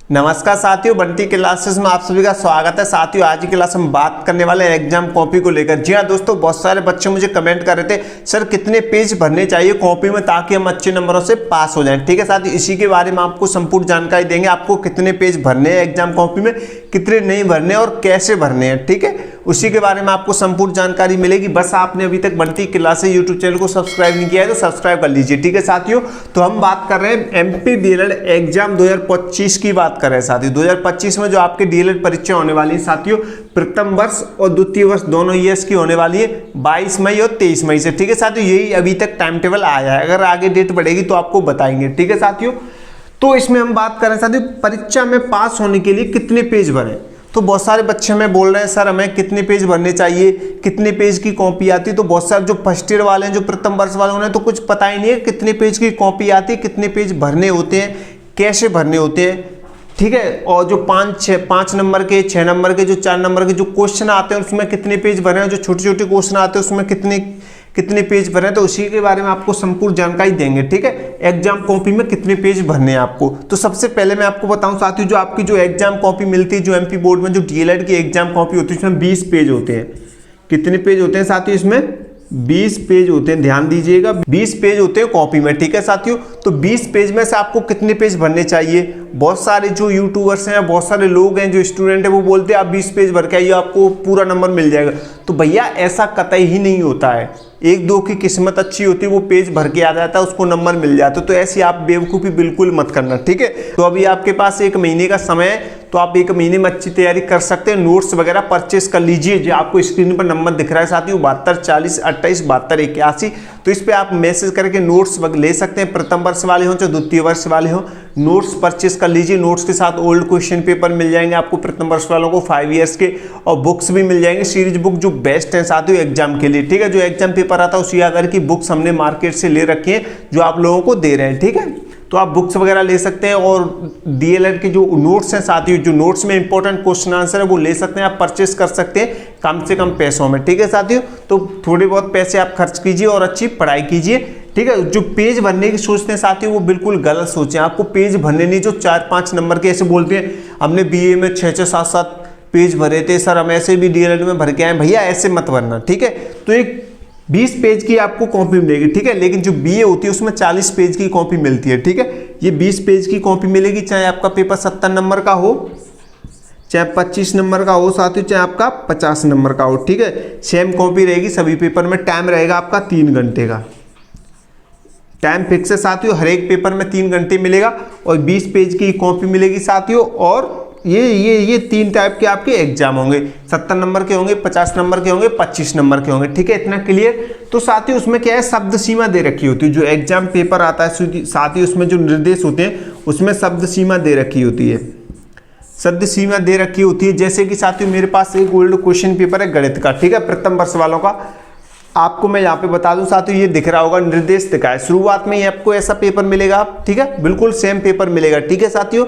नमस्कार साथियों, बंटी क्लासेस में आप सभी का स्वागत है। साथियों, आज की क्लास में बात करने वाले हैं एग्जाम कॉपी को लेकर। जी हाँ दोस्तों, बहुत सारे बच्चे मुझे कमेंट कर रहे थे सर कितने पेज भरने चाहिए कॉपी में ताकि हम अच्छे नंबरों से पास हो जाएं। ठीक है साथियों, इसी के बारे में आपको संपूर्ण जानकारी देंगे। आपको कितने पेज भरने हैं एग्जाम कॉपी में, कितने नहीं भरने और कैसे भरने हैं, ठीक है, उसी के बारे में आपको संपूर्ण जानकारी मिलेगी। बस आपने अभी तक बंटी क्लासेस यूट्यूब चैनल को सब्सक्राइब नहीं किया है तो सब्सक्राइब कर लीजिए। ठीक है साथियों, तो हम बात कर रहे हैं एमपी डीएलएड एग्जाम 2025 की बात कर रहे हैं साथियों। 2025 में जो आपके डीएलएड परीक्षा होने वाली है साथियों, प्रथम वर्ष और द्वितीय वर्ष दोनों ईयर्स की होने वाली है 22 मई और 23 मई से। ठीक है साथियों, यही अभी तक टाइम टेबल आया है, अगर आगे डेट बढ़ेगी तो आपको बताएंगे। ठीक है साथियों, तो इसमें हम बात कर रहे हैं साथियों परीक्षा में पास होने के लिए कितने पेज भरें। तो बहुत सारे बच्चे हमें बोल रहे हैं सर हमें कितने पेज भरने चाहिए, कितने पेज की कॉपी आती है। तो बहुत सारे जो फर्स्ट ईयर वाले हैं, जो प्रथम वर्ष वाले, उन्हें तो कुछ पता ही नहीं है कितने पेज की कॉपी आती है, कितने पेज भरने होते हैं, कैसे भरने होते हैं। ठीक है, और जो 5 नंबर के, 6 नंबर के, जो 4 नंबर के जो क्वेश्चन आते हैं उसमें कितने पेज भरे हैं, जो छोटे छोटे क्वेश्चन आते हैं उसमें कितने पेज भरे हैं, तो उसी के बारे में आपको संपूर्ण जानकारी देंगे। ठीक है, एग्जाम कॉपी में कितने पेज भरने हैं आपको। तो सबसे पहले मैं आपको बताऊं साथियों, जो आपकी जो एग्जाम कॉपी मिलती है, जो एमपी बोर्ड में जो डीएलएड की एग्जाम कॉपी होती है, उसमें 20 पेज होते हैं। कितने पेज होते हैं साथियों? इसमें 20 पेज होते हैं, ध्यान दीजिएगा, 20 पेज होते हैं कॉपी में। ठीक है साथियों, तो 20 पेज में से आपको कितने पेज भरने चाहिए। बहुत सारे जो यूट्यूबर्स हैं, बहुत सारे लोग हैं, जो स्टूडेंट हैं, वो बोलते हैं आप 20 पेज भर के आइए आपको पूरा नंबर मिल जाएगा। तो भैया ऐसा कतई ही नहीं होता है। एक दो की किस्मत अच्छी होती है, वो पेज भर के आ जाता है, उसको नंबर मिल जाता है। तो ऐसी आप बेवकूफ़ी बिल्कुल मत करना। ठीक है, तो अभी आपके पास 1 महीने का समय है, तो आप 1 महीने में अच्छी तैयारी कर सकते हैं। नोट्स वगैरह परचेस कर लीजिए, जो आपको स्क्रीन पर नंबर दिख रहा है साथियों 72 40 28 72 81। तो इस पर आप मैसेज करके नोट्स ले सकते हैं। प्रथम वर्ष वाले हों चाहे द्वितीय वर्ष वाले हों, नोट्स परचेस कर लीजिए। नोट्स के साथ ओल्ड क्वेश्चन पेपर मिल जाएंगे आपको प्रथम वर्ष वालों को 5 ईयर्स के, और बुक्स भी मिल जाएंगे, सीरीज बुक जो बेस्ट है साथियों एग्जाम के लिए। ठीक है, जो एग्जाम पेपर आता है उसी आकर की बुक्स हमने मार्केट से ले रखी है, जो आप लोगों को दे रहे हैं। ठीक है, तो आप बुक्स वगैरह ले सकते हैं, और डीएलएड के जो नोट्स हैं साथियों, जो नोट्स में इंपॉर्टेंट क्वेश्चन आंसर है वो ले सकते हैं, आप परचेस कर सकते हैं कम से कम पैसों में। ठीक है साथियों, तो थोड़े बहुत पैसे आप खर्च कीजिए और अच्छी पढ़ाई कीजिए। ठीक है, जो पेज भरने की सोचते हैं साथियों वो बिल्कुल गलत सोचें। आपको पेज भरने नहीं जो 4-5 नंबर के ऐसे बोलते हैं हमने बीए में 6-6 7-7 पेज भरे थे सर, हम ऐसे भी डीएलएड में भर के आए। भैया ऐसे मत भरना। ठीक है, तो एक 20 पेज की आपको कॉपी मिलेगी। ठीक है, लेकिन जो बीए होती है उसमें 40 पेज की कॉपी मिलती है। ठीक है, ये 20 पेज की कॉपी मिलेगी, चाहे आपका पेपर 70 नंबर का हो, चाहे 25 नंबर का हो साथियों, चाहे आपका 50 नंबर का हो। ठीक है, सेम कॉपी रहेगी सभी पेपर में। टाइम रहेगा आपका 3 घंटे का, टाइम फिक्स है साथियों। हर एक पेपर में 3 घंटे मिलेगा और 20 पेज की कॉपी मिलेगी साथियों। और ये 3 टाइप के आपके एग्जाम होंगे, 70 नंबर के होंगे, 50 नंबर के होंगे, 25 नंबर के होंगे। ठीक है, इतना क्लियर। तो साथियों उसमें क्या है, शब्द सीमा दे रखी होती है। जो एग्जाम पेपर आता है साथियों, उसमें जो निर्देश होते हैं उसमें शब्द सीमा दे रखी होती है, शब्द सीमा दे रखी होती है। जैसे कि साथियों मेरे पास एक ओल्ड क्वेश्चन पेपर है गणित का। ठीक है, प्रथम वर्ष वालों का, आपको मैं यहाँ पे बता दूं साथियों, ये दिख रहा होगा, निर्देश दिखा है शुरुआत में ही आपको ऐसा पेपर मिलेगा। ठीक है, बिल्कुल सेम पेपर मिलेगा। ठीक है साथियों,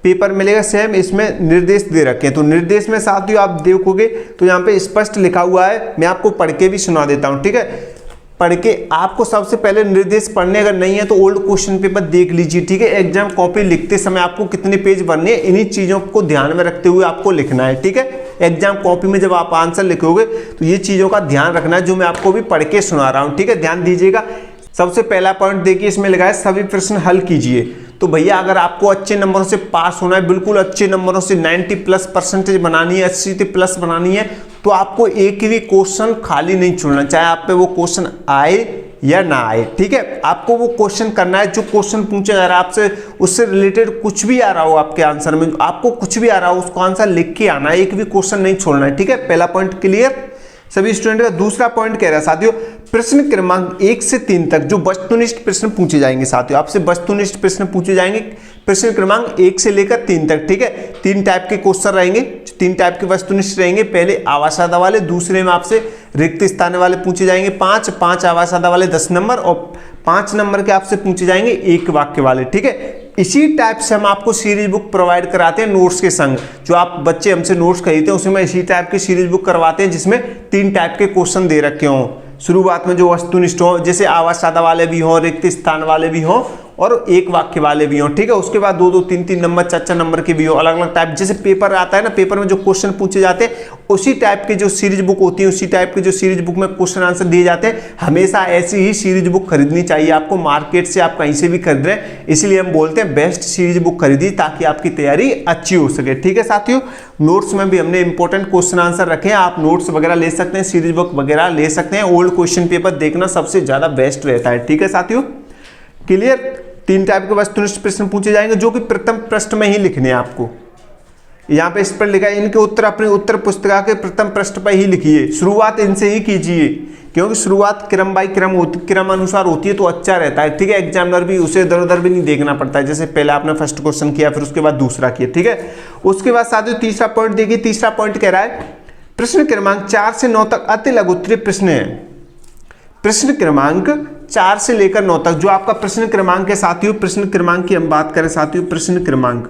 पेपर मिलेगा सेम, इसमें निर्देश दे रखे हैं। तो निर्देश में साथियों आप देखोगे तो यहाँ पे स्पष्ट लिखा हुआ है, मैं आपको पढ़ के भी सुना देता हूँ। ठीक है, पढ़ के आपको सबसे पहले निर्देश पढ़ने अगर नहीं है तो ओल्ड क्वेश्चन पेपर देख लीजिए। ठीक है, एग्जाम कॉपी लिखते समय आपको कितने पेज भरने हैं, इन्हीं चीजों को ध्यान में रखते हुए आपको लिखना है। ठीक है, एग्जाम कॉपी में जब आप आंसर लिखोगे तो ये चीजों का ध्यान रखना है, जो मैं आपको भी पढ़ के सुना रहा हूँ। ठीक है, ध्यान दीजिएगा। सबसे पहला पॉइंट देखिए, इसमें लिखा है सभी प्रश्न हल कीजिए। तो भैया अगर आपको अच्छे नंबरों से पास होना है, बिल्कुल अच्छे नंबरों से 90+ % बनानी है, 80+ बनानी है, तो आपको एक भी क्वेश्चन खाली नहीं छोड़ना, चाहे आप पे वो क्वेश्चन आए या ना आए। ठीक है, आपको वो क्वेश्चन करना है जो क्वेश्चन पूछा जा रहा है आपसे, उससे रिलेटेड कुछ भी आ रहा हो आपके आंसर में, आपको कुछ भी आ रहा हो उसको आंसर लिख के आना है, एक भी क्वेश्चन नहीं छोड़ना है। ठीक है, पहला पॉइंट क्लियर सभी स्टूडेंट का। दूसरा पॉइंट कह रहा है साथियों, प्रश्न क्रमांक 1 से 3 तक जो वस्तुनिष्ठ प्रश्न पूछे जाएंगे साथियों, आपसे वस्तुनिष्ठ प्रश्न पूछे जाएंगे प्रश्न क्रमांक 1 से लेकर 3 तक। ठीक है, 3 टाइप के क्वेश्चन रहेंगे, 3 टाइप के वस्तुनिष्ठ रहेंगे। पहले आवासादा वाले, दूसरे में आपसे रिक्त स्थान वाले पूछे जाएंगे 5 आवासादा वाले 10 नंबर, और 5 नंबर के आपसे पूछे जाएंगे एक वाक्य वाले। ठीक है, इसी टाइप से हम आपको सीरीज बुक प्रोवाइड कराते हैं नोट्स के संग। जो आप बच्चे हमसे नोट्स खरीदते हैं उसमें इसी टाइप की सीरीज बुक करवाते हैं, जिसमें 3 टाइप के क्वेश्चन दे रखे हों। शुरुआत में जो वस्तुनिष्ठ हो, जैसे आवास सादा वाले भी हों, रिक्त स्थान वाले भी हों, और एक वाक्य वाले भी हों, ठीक है। उसके बाद 2-2, 3-3 नंबर, 4-4 नंबर के भी हो, अलग अलग टाइप। जैसे पेपर आता है ना, पेपर में जो क्वेश्चन पूछे जाते हैं उसी टाइप के जो सीरीज बुक होती है, उसी टाइप के जो सीरीज बुक में क्वेश्चन आंसर दिए जाते हैं। हमेशा ऐसी ही सीरीज बुक खरीदनी चाहिए आपको, मार्केट से आप कहीं से भी खरीद रहे हैं, इसलिए हम बोलते हैं बेस्ट सीरीज बुक खरीदी ताकि आपकी तैयारी अच्छी हो सके, ठीक है साथियों। नोट्स में भी हमने इंपॉर्टेंट क्वेश्चन आंसर रखे हैं, आप नोट्स वगैरह ले सकते हैं, सीरीज बुक वगैरह ले सकते हैं। ओल्ड क्वेश्चन पेपर देखना सबसे ज्यादा बेस्ट रहता है, ठीक है साथियों। क्लियर। 3 टाइप के वस्तुनिष्ठ प्रश्न पूछे जाएंगे जो कि प्रथम पृष्ठ में ही लिखने हैं आपको। यहाँ पे इस पर लिखा है इनके उत्तर अपने उत्तर पुस्तिका के प्रथम पृष्ठ पर ही लिखिए, शुरुआत इनसे ही कीजिए, क्योंकि शुरुआत क्रम बाई क्रम अनुसार होती है तो अच्छा रहता है, ठीक है। एग्जामिनर भी उसे इधर उधर भी नहीं देखना पड़ता है, जैसे पहले आपने फर्स्ट क्वेश्चन किया फिर उसके बाद दूसरा किया, ठीक है। उसके बाद साथियों तीसरा पॉइंट देखिए, तीसरा पॉइंट कह रहा है प्रश्न क्रमांक 4 से 9 तक अति लघु उत्तरीय प्रश्न है। प्रश्न क्रमांक 4 से लेकर 9 तक जो आपका प्रश्न क्रमांक है साथियों, प्रश्न क्रमांक की हम बात करें साथियों, प्रश्न क्रमांक,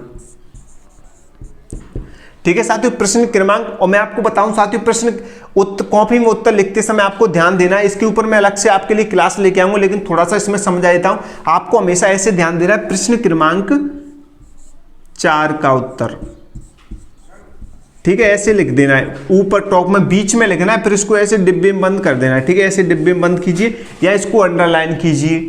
ठीक है साथियों, प्रश्न क्रमांक। और मैं आपको बताऊं साथियों, प्रश्न कॉपी में उत्तर लिखते समय आपको ध्यान देना है, इसके ऊपर मैं अलग से आपके लिए क्लास लेके आऊंगा, लेकिन थोड़ा सा इसमें समझा देता हूं। आपको हमेशा ऐसे ध्यान देना है, प्रश्न क्रमांक 4 का उत्तर, ठीक है, ऐसे लिख देना है, ऊपर टॉप में बीच में लिखना है, फिर इसको ऐसे डिब्बे में बंद कर देना है, ठीक है। ऐसे डिब्बे में बंद कीजिए या इसको अंडरलाइन कीजिए,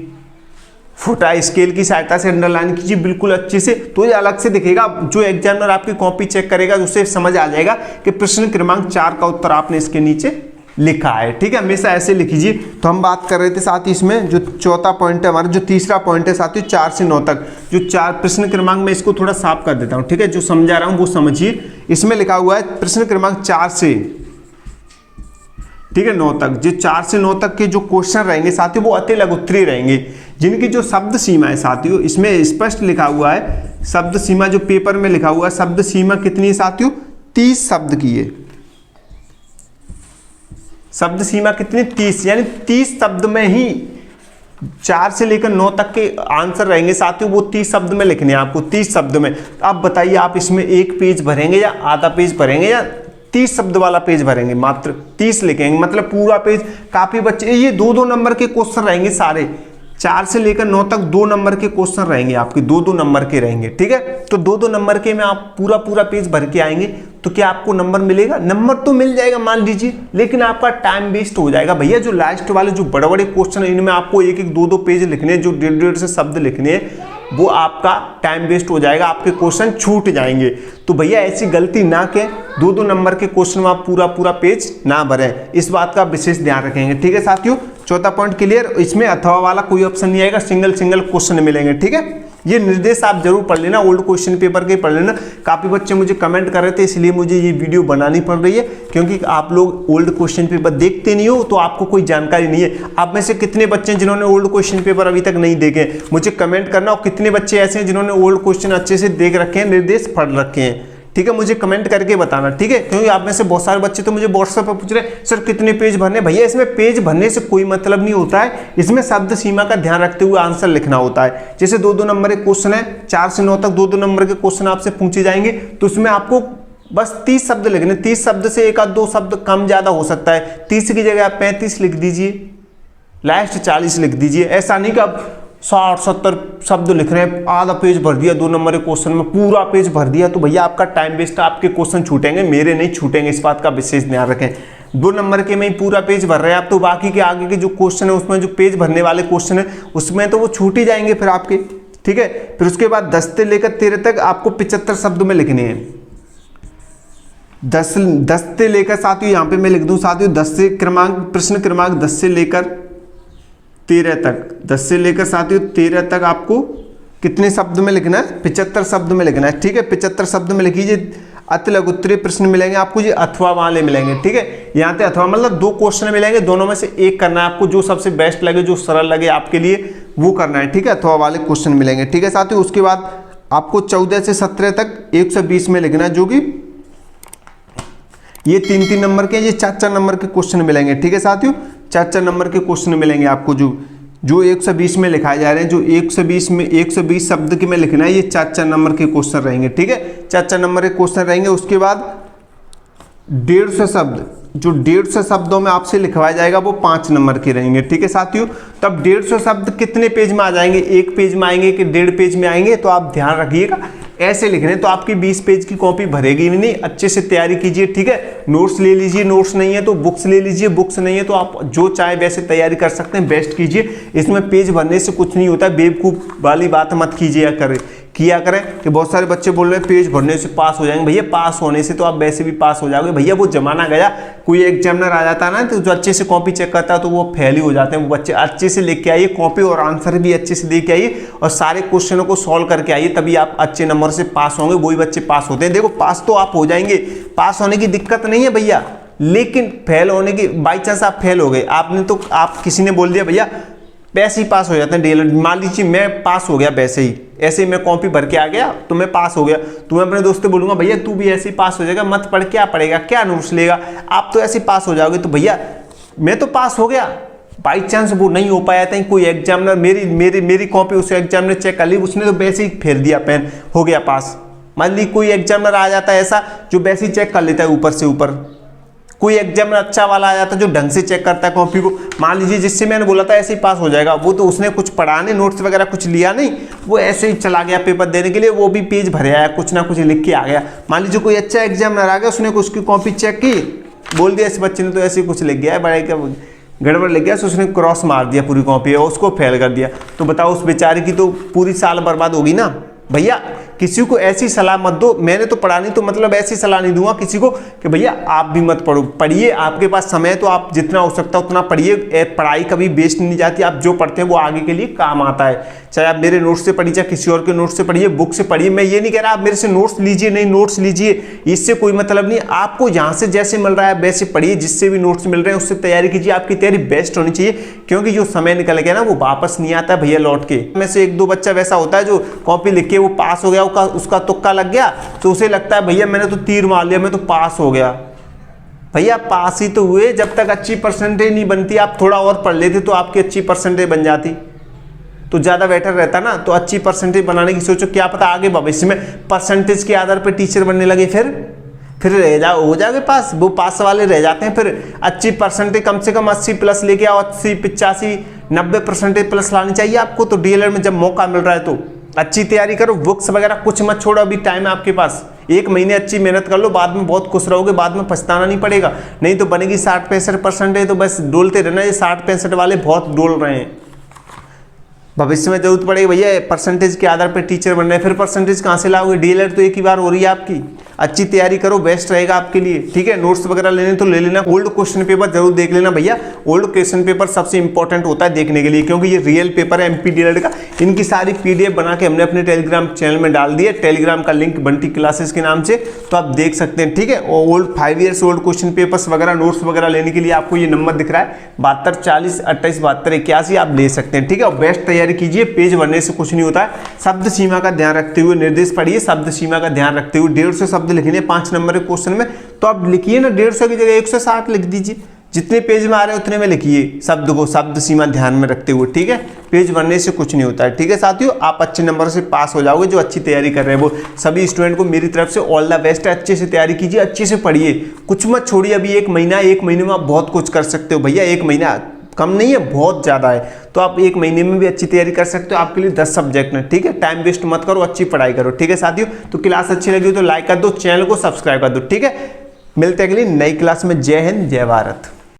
फुटा स्केल की सहायता से अंडरलाइन कीजिए बिल्कुल अच्छे से, तो ये अलग से दिखेगा। जो एग्जामिनर आपकी कॉपी चेक करेगा उसे समझ आ जाएगा कि प्रश्न क्रमांक 4 का उत्तर आपने इसके नीचे लिखा है, ठीक है। हमेशा ऐसे लिखिए। तो हम बात कर रहे थे साथ ही इसमें जो चौथा पॉइंट है हमारा, जो तीसरा पॉइंट है साथियों 4 से 9 तक, जो 4 प्रश्न क्रमांक में इसको थोड़ा साफ कर देता हूं, ठीक है। जो समझा रहा हूं वो समझिए। इसमें लिखा हुआ है प्रश्न क्रमांक 4 से, ठीक है, 9 तक, जो 4 से 9 तक के जो क्वेश्चन रहेंगे साथियों वो अति लघु उत्तरीय रहेंगे, जिनकी जो शब्द सीमा है साथियों, इसमें स्पष्ट लिखा हुआ है शब्द सीमा, जो पेपर में लिखा हुआ है शब्द सीमा कितनी है साथियों, 30 शब्द की है। शब्द सीमा कितनी, 30, यानी 30 शब्द में ही 4 से लेकर 9 तक के आंसर रहेंगे साथियों, वो 30 शब्द में लिखने हैं आपको, 30 शब्द में। आप बताइए आप इसमें एक पेज भरेंगे या आधा पेज भरेंगे या 30 शब्द वाला पेज भरेंगे, मात्र 30 लिखेंगे, मतलब पूरा पेज। काफी बच्चे, ये 2-2 नंबर के क्वेश्चन रहेंगे सारे, 4 से लेकर 9 तक 2 नंबर के क्वेश्चन रहेंगे आपके, 2-2 नंबर के रहेंगे, ठीक है। तो 2-2 नंबर के में आप पूरा पेज भर के आएंगे तो क्या आपको नंबर मिलेगा? नंबर तो मिल जाएगा मान लीजिए, लेकिन आपका टाइम वेस्ट हो जाएगा भैया। जो लास्ट वाले जो बड़े बड़े क्वेश्चन है इनमें आपको 1-1, 2-2 पेज लिखने हैं, जो 1.5 से शब्द लिखने हैं, वो आपका टाइम वेस्ट हो जाएगा, आपके क्वेश्चन छूट जाएंगे। तो भैया ऐसी गलती ना के 2-2 नंबर के क्वेश्चन में आप पूरा पेज ना भरें, इस बात का विशेष ध्यान रखेंगे, ठीक है साथियों। चौथा पॉइंट क्लियर। इसमें अथवा वाला कोई ऑप्शन नहीं आएगा, सिंगल क्वेश्चन मिलेंगे, ठीक है। ये निर्देश आप जरूर पढ़ लेना, ओल्ड क्वेश्चन पेपर के पढ़ लेना। काफी बच्चे मुझे कमेंट कर रहे थे, इसलिए मुझे ये वीडियो बनानी पड़ रही है, क्योंकि आप लोग ओल्ड क्वेश्चन पेपर देखते नहीं हो तो आपको कोई जानकारी नहीं है। आप में से कितने बच्चे हैं जिन्होंने ओल्ड क्वेश्चन पेपर अभी तक नहीं देखे, मुझे कमेंट करना। और कितने बच्चे ऐसे हैं जिन्होंने ओल्ड क्वेश्चन अच्छे से देख रखे हैं, निर्देश पढ़ रखे हैं, ठीक है, मुझे कमेंट करके बताना, ठीक है। क्योंकि आप में से बहुत सारे बच्चे तो मुझे व्हाट्सएप पर पूछ रहे हैं सर कितने पेज भरने। भैया इसमें पेज भरने से कोई मतलब नहीं होता है, इसमें शब्द सीमा का ध्यान रखते हुए आंसर लिखना होता है। जैसे 2-2 नंबर के क्वेश्चन है, 4 से 9 तक 2-2 नंबर के क्वेश्चन आपसे पूछे जाएंगे, तो उसमें आपको बस 30 शब्द लिखने, 30 शब्द से 1-2 शब्द कम ज्यादा हो सकता है, 30 की जगह आप 35 लिख दीजिए, लास्ट 40 लिख दीजिए। ऐसा नहीं कि आप 60-70 शब्द लिख रहे हैं, आधा पेज भर दिया 2 नंबर के क्वेश्चन में, पूरा पेज भर दिया, तो भैया आपका टाइम वेस्ट है, आपके क्वेश्चन छूटेंगे, मेरे नहीं छूटेंगे, इस बात का विशेष ध्यान रखें। 2 नंबर के में ही पूरा पेज भर रहे हैं आप, तो बाकी के आगे के जो क्वेश्चन है उसमें जो पेज भरने वाले क्वेश्चन है उसमें तो वो छूट ही जाएंगे फिर आपके, ठीक है। फिर उसके बाद 10 से लेकर 13 तक आपको 75 शब्द में लिखने हैं। 10 से लेकर साथियों, यहाँ पे मैं लिख दूं साथियों, 10 से प्रश्न क्रमांक 10 से लेकर 13 तक, 10 से लेकर साथियों 13 तक आपको कितने शब्द में लिखना है? 75 शब्द में लिखना है, ठीक है। 75 शब्द में लिखिए। अति लघु उत्तरीय प्रश्न मिलेंगे आपको, ये अथवा वाले मिलेंगे, ठीक है। यहाँ पे अथवा मतलब 2 क्वेश्चन मिलेंगे, दोनों में से एक करना है आपको, जो सबसे बेस्ट लगे, जो सरल लगे आपके लिए वो करना है, ठीक है। अथवा वाले क्वेश्चन मिलेंगे, ठीक है साथियों। उसके बाद आपको 14 से 17 तक 120 में लिखना है, जो कि ये 3-3 नंबर के, ये 4-4 नंबर के क्वेश्चन मिलेंगे, ठीक है साथियों। 4-4 नंबर के क्वेश्चन मिलेंगे आपको, जो 120 में लिखाए जा रहे हैं, जो 120 शब्द के में लिखना है, ये 4-4 नंबर के क्वेश्चन रहेंगे, ठीक है। 4-4 नंबर के क्वेश्चन रहेंगे। उसके बाद 150 शब्द, जो 150 शब्दों में आपसे लिखवाया जाएगा वो 5 नंबर के रहेंगे। ठीक है साथियों, तब 150 शब्द कितने पेज में आ जाएंगे, 1 पेज में आएंगे कि 1.5 पेज में आएंगे, तो आप ध्यान रखिएगा ऐसे लिखने तो आपकी 20 पेज की कॉपी भरेगी भी नहीं। अच्छे से तैयारी कीजिए। ठीक है, नोट्स ले लीजिए, नोट्स नहीं है तो बुक्स ले लीजिए, बुक्स नहीं है तो आप जो चाहे वैसे तैयारी कर सकते हैं, बेस्ट कीजिए। इसमें पेज भरने से कुछ नहीं होता, बेवकूफ वाली बात मत कीजिए किया करें कि बहुत सारे बच्चे बोल रहे हैं पेज भरने से पास हो जाएंगे। भैया पास होने से तो आप वैसे भी पास हो जाओगे। भैया वो जमाना गया, कोई एग्जामिनर आ जाता है ना तो जो अच्छे से कॉपी चेक करता है तो वो फेल ही हो जाते हैं। वो बच्चे अच्छे से लेके आइए कॉपी और आंसर भी अच्छे से लेके आइए और सारे क्वेश्चनों को सॉल्व करके आइए, तभी आप अच्छे नंबर से पास होंगे। वही बच्चे पास होते हैं। देखो पास तो आप हो जाएंगे, पास होने की दिक्कत नहीं है भैया, लेकिन फेल होने की, बाई चांस आप फेल हो गए, आपने तो आप किसी ने बोल दिया भैया वैसे ही पास हो जाते हैं डीएलएड। मान लीजिए मैं पास हो गया वैसे ही, ऐसे ही मैं कॉपी भर के आ गया तो मैं पास हो गया, तो मैं अपने दोस्त से बोलूंगा भैया तू भी ऐसे ही पास हो जाएगा, मत पढ़, क्या पढ़ेगा, क्या नोट्स लेगा, आप तो ऐसे ही पास हो जाओगे। तो भैया मैं तो पास हो गया, बाई चांस वो नहीं हो पाया था, कोई एग्जामिनर मेरी कॉपी उस एग्जामिनर चेक कर ली, उसने तो वैसे ही फेर दिया पेन, हो गया पास। मान ली कोई एग्जामिनर आ जाता है ऐसा जो वैसे ही चेक कर लेता है ऊपर से ऊपर, कोई एग्जामिनर अच्छा वाला आ जाता है जो ढंग से चेक करता है कॉपी को, मान लीजिए जिससे मैंने बोला था ऐसे ही पास हो जाएगा, वो तो उसने कुछ पढ़ा नहीं, नोट्स वगैरह कुछ लिया नहीं, वो ऐसे ही चला गया पेपर देने के लिए, वो भी पेज भरे आया, कुछ ना कुछ लिख के आ गया। मान लीजिए कोई अच्छा एग्जामिनर आ गया, उसने उसकी कॉपी चेक की, बोल दिया इस बच्चे ने तो ऐसे ही कुछ लिख गया है, बड़े क्या गड़बड़ लिख गया, तो उसने क्रॉस मार दिया पूरी कॉपी और उसको फेल कर दिया, तो बताओ उस बेचारे की तो पूरी साल बर्बाद होगी ना। भैया किसी को ऐसी सलाह मत दो, मैंने तो पढ़ा नहीं तो मतलब ऐसी सलाह नहीं दूंगा किसी को कि भैया आप भी मत पढ़ो, पढ़िए, आपके पास समय है तो आप जितना हो सकता है उतना पढ़िए। पढ़ाई कभी वेस्ट नहीं जाती, आप जो पढ़ते हैं वो आगे के लिए काम आता है, चाहे आप मेरे नोट्स से पढ़िए चाहे किसी और के नोट्स से पढ़िए, बुक से पढ़िए। मैं ये नहीं कह रहा आप मेरे से नोट्स लीजिए, नहीं नोट्स लीजिए, इससे कोई मतलब नहीं, आपको यहाँ से जैसे मिल रहा है वैसे पढ़िए, जिससे भी नोट्स मिल रहे हैं उससे तैयारी कीजिए, आपकी तैयारी बेस्ट होनी चाहिए, क्योंकि जो समय निकल गया ना वो वापस नहीं आता भैया लौट के। में से 1-2 बच्चा वैसा होता है जो कॉपी लिख के वो पास हो गया, उसका तुक्का लग गया तो उसे लगता है भैया मैंने तो तीर मार लिया, मैं तो पास हो गया। भैया पास ही तो हुए, जब तक अच्छी परसेंटेज नहीं बनती, आप थोड़ा और पढ़ लेते तो आपकी अच्छी परसेंटेज बन जाती तो ज़्यादा बेटर रहता ना। तो अच्छी परसेंटेज बनाने की सोचो, क्या पता आगे भविष्य में परसेंटेज के आधार पर टीचर बनने लगे, फिर हो जाओगे पास। वो पास वाले रह जाते हैं, फिर अच्छी परसेंटेज कम से कम 80 प्लस लेके आओ, 80, 85, 90 परसेंटेज प्लस लानी चाहिए आपको। तो डीएलएड में जब मौका मिल रहा है तो अच्छी तैयारी करो, बुक्स वगैरह कुछ मत छोड़ो, अभी टाइम है आपके पास, 1 महीने अच्छी मेहनत कर लो, बाद में बहुत खुश रहोगे, बाद में पछताना नहीं पड़ेगा। नहीं तो बनेगी 60-65 परसेंटेज तो बस डोलते रहना, ये 60-65 वाले बहुत डोल रहे हैं। भविष्य में जरूरत पड़ेगी भैया परसेंटेज के आधार पर टीचर बन रहे हैं, फिर परसेंटेज कहाँ से लाओगे। डीएलएड तो एक ही बार हो रही है आपकी, अच्छी तैयारी करो, बेस्ट रहेगा आपके लिए। ठीक है, नोट्स वगैरह लेने तो ले लेना, ओल्ड क्वेश्चन पेपर जरूर देख लेना भैया, ओल्ड क्वेश्चन पेपर सबसे इंपॉर्टेंट होता है देखने के लिए, क्योंकि ये रियल पेपर है एमपी डीएलएड का। इनकी सारी पीडीएफ बना के हमने अपने टेलीग्राम चैनल में डाल दी है, टेलीग्राम का लिंक बंटी क्लासेस के नाम से, तो आप देख सकते हैं। ठीक है, और old 5 years old question papers वगैरह नोट्स वगैरह लेने के लिए आपको ये नंबर दिख रहा है 72 40 28 72 81, आप ले सकते हैं। ठीक है, और बेस्ट तैयारी कीजिए, पेज भरने से कुछ नहीं होता है। शब्द सीमा का ध्यान रखते हुए निर्देश पढ़िए, शब्द सीमा का ध्यान रखते हुए 150 शब्द लिखने 5 नंबर के क्वेश्चन में, तो आप लिखिए ना 150 की जगह 160 लिख दीजिए, जितने पेज में आ रहे हैं उतने में लिखिए शब्द को, शब्द सीमा ध्यान में रखते हुए। ठीक है, पेज भरने से कुछ नहीं होता है। ठीक है साथियों, आप अच्छे नंबर से पास हो जाओगे, जो अच्छी तैयारी कर रहे हैं वो सभी स्टूडेंट को मेरी तरफ से ऑल द बेस्ट है। अच्छे से तैयारी कीजिए, अच्छे से पढ़िए, कुछ मत छोड़िए। अभी 1 महीने में आप बहुत कुछ कर सकते हो भैया, 1 महीना कम नहीं है, बहुत ज़्यादा है, तो आप 1 महीने में भी अच्छी तैयारी कर सकते हो। आपके लिए 10 सब्जेक्ट हैं। ठीक है, टाइम वेस्ट मत करो, अच्छी पढ़ाई करो। ठीक है साथियों, तो क्लास अच्छी लगी तो लाइक कर दो, चैनल को सब्सक्राइब कर दो। ठीक है, मिलते हैं अगली नई क्लास में। जय हिंद, जय भारत।